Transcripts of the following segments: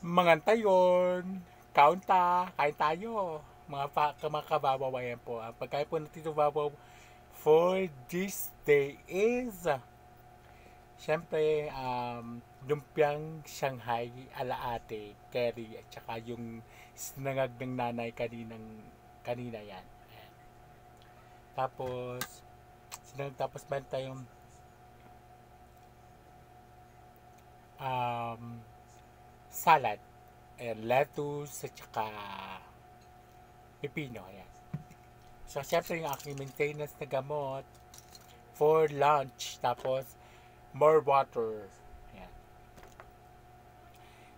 Mangantayon, kaunta, kain tayo. Mga kababawayan po. Ang pagkain po natin babaw for this day is, syempre, lumpiang Shanghai alaate, curry, at saka yung sinangag ng nanay kanina yan. Ayan. Tapos, tapos meron tayong um, salad. Ayan, lettuce at saka pipino. Ayan. So, syempre yung aking maintenance na gamot for lunch. Tapos, more water. Ayan.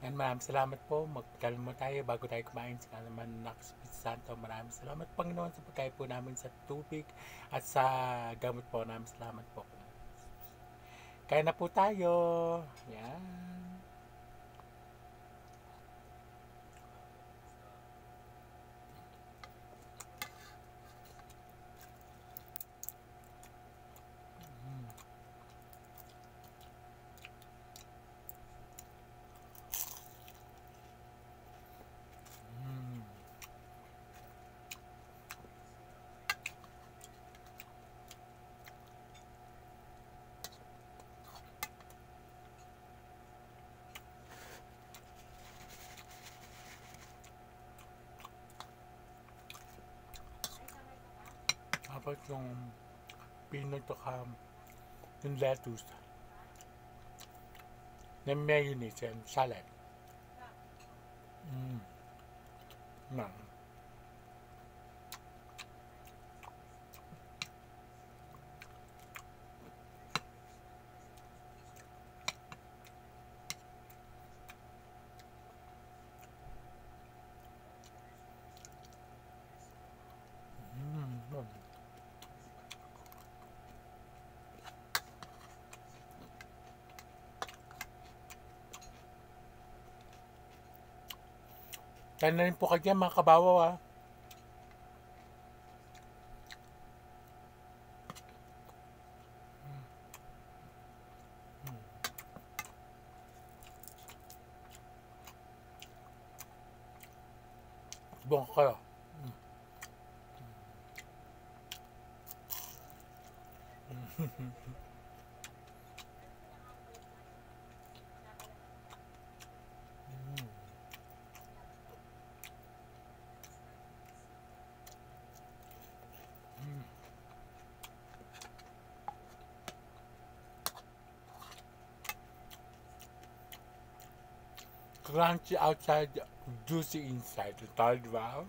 And maraming salamat po. Magkalma tayo bago tayo kumain sa kalaman ng Espiritu Santo. Maraming salamat, Panginoon, sa pagkain po namin sa tubig at sa gamot po. Maraming salamat po. Kaya na po tayo. Ayan. Tapos yung peanut saka yung lettuce na mayonnaise and salad. Mm. Man. Mm. Kaya na rin po kayo mga kabawaw, ha. Buong kayo. Crunchy outside, juicy inside. Ito, di ba?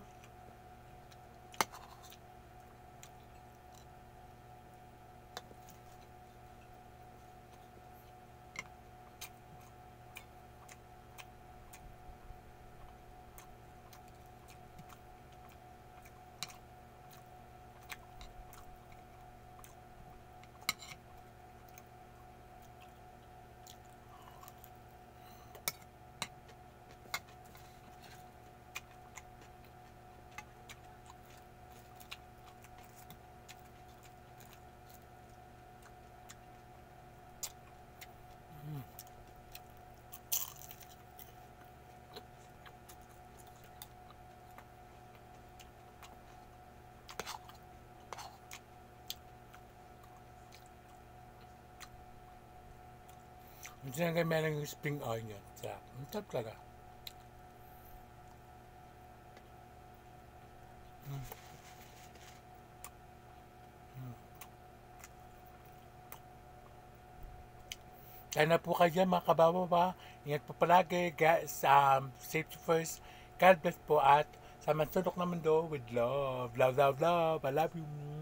Hindi na kayo meron yung spring onion. Sarap. Ang sarap talaga. Kaya na po kayo mga kababaw. Ingat po palagi. Guys, safety first. God bless po at sa mansulok na mundo with love. Love, love, love. I love you.